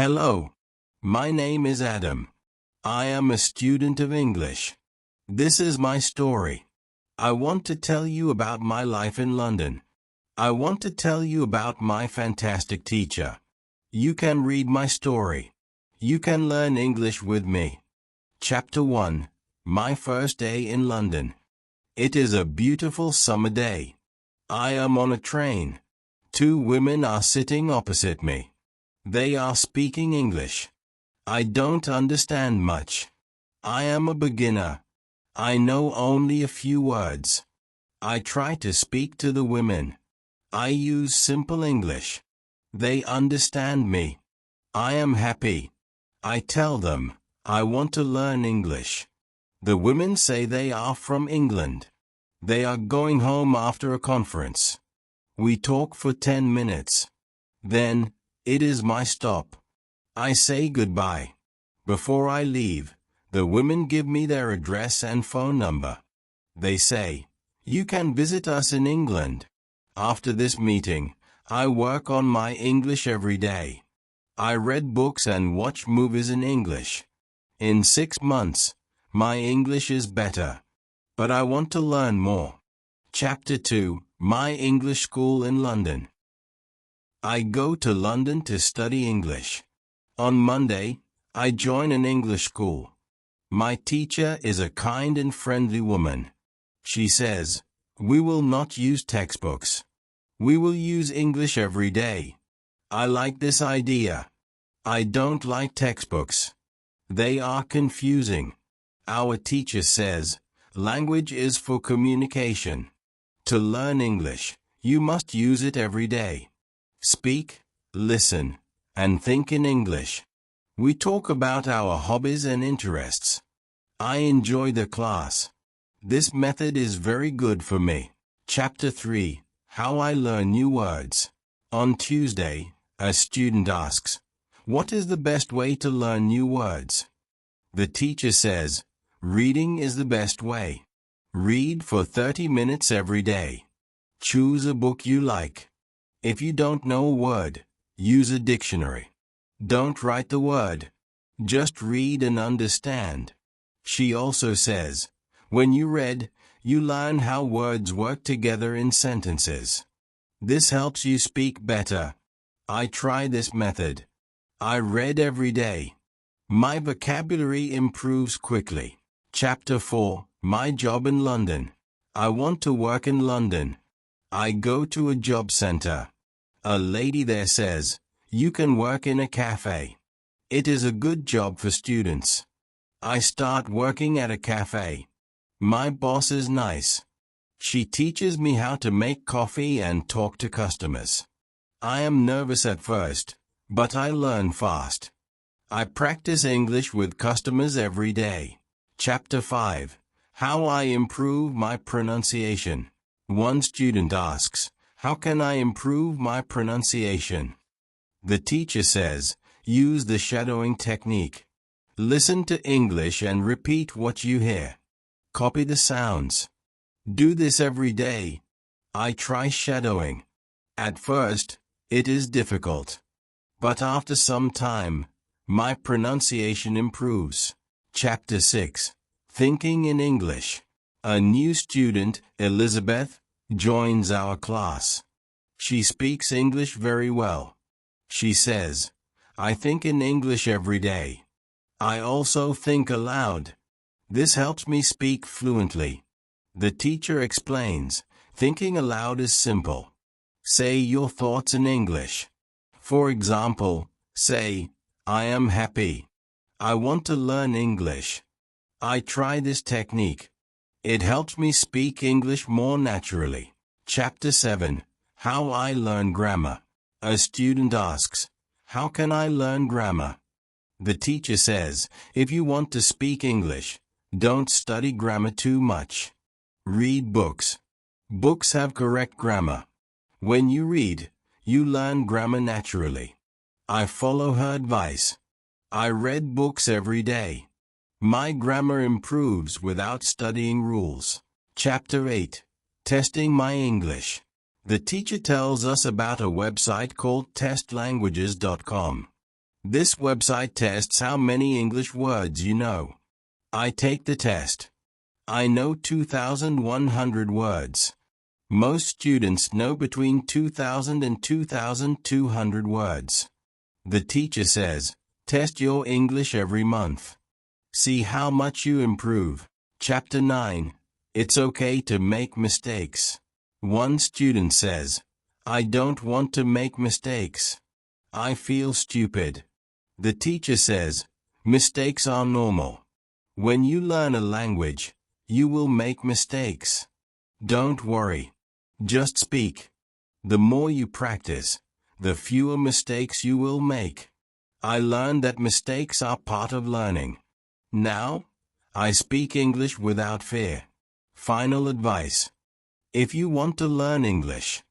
Hello. My name is Adam. I am a student of English. This is my story. I want to tell you about my life in London. I want to tell you about my fantastic teacher. You can read my story. You can learn English with me. Chapter 1. My first day in London. It is a beautiful summer day. I am on a train. Two women are sitting opposite me. They are speaking English. I don't understand much. I am a beginner. I know only a few words. I try to speak to the women. I use simple English. They understand me. I am happy. I tell them, I want to learn English. The women say they are from England. They are going home after a conference. We talk for 10 minutes. Then, it is my stop. I say goodbye. Before I leave, the women give me their address and phone number. They say, you can visit us in England. After this meeting, I work on my English every day. I read books and watch movies in English. In 6 months, my English is better. But I want to learn more. Chapter 2. My English School in London. I go to London to study English. On Monday, I join an English school. My teacher is a kind and friendly woman. She says, we will not use textbooks. We will use English every day. I like this idea. I don't like textbooks. They are confusing. Our teacher says, language is for communication. To learn English, you must use it every day. Speak, listen, and think in English. We talk about our hobbies and interests. I enjoy the class. This method is very good for me. Chapter 3. How I learn new words. On Tuesday, a student asks, what is the best way to learn new words? The teacher says, reading is the best way. Read for 30 minutes every day. Choose a book you like. If you don't know a word, use a dictionary. Don't write the word. Just read and understand. She also says, when you read, you learn how words work together in sentences. This helps you speak better. I try this method. I read every day. My vocabulary improves quickly. Chapter 4. My job in London. I want to work in London. I go to a job center. A lady there says, you can work in a cafe. It is a good job for students. I start working at a cafe. My boss is nice. She teaches me how to make coffee and talk to customers. I am nervous at first, but I learn fast. I practice English with customers every day. Chapter 5. How I improve my pronunciation. One student asks, how can I improve my pronunciation? The teacher says, use the shadowing technique. Listen to English and repeat what you hear. Copy the sounds. Do this every day. I try shadowing. At first, it is difficult. But after some time, my pronunciation improves. Chapter 6. Thinking in English. A new student, Elizabeth, joins our class. She speaks English very well. She says, I think in English every day. I also think aloud. This helps me speak fluently. The teacher explains, thinking aloud is simple. Say your thoughts in English. For example, say, I am happy. I want to learn English. I try this technique. It helps me speak English more naturally. Chapter 7. How I learn grammar. A student asks, how can I learn grammar? The teacher says, if you want to speak English, don't study grammar too much. Read books. Books have correct grammar. When you read, you learn grammar naturally. I follow her advice. I read books every day. My grammar improves without studying rules. Chapter 8. Testing my English. The teacher tells us about a website called testlanguages.com. This website tests how many English words you know. I take the test. I know 2,100 words. Most students know between 2,000 and 2,200 words. The teacher says, test your English every month. See how much you improve. Chapter 9. It's okay to make mistakes. One student says, I don't want to make mistakes. I feel stupid. The teacher says, mistakes are normal. When you learn a language, you will make mistakes. Don't worry. Just speak. The more you practice, the fewer mistakes you will make. I learned that mistakes are part of learning. Now, I speak English without fear. Final advice. If you want to learn English,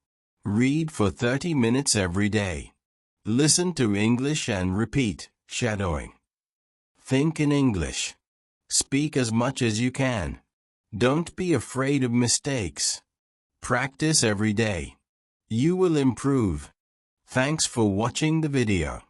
read for 30 minutes every day. Listen to English and repeat, shadowing. Think in English. Speak as much as you can. Don't be afraid of mistakes. Practice every day. You will improve. Thanks for watching the video.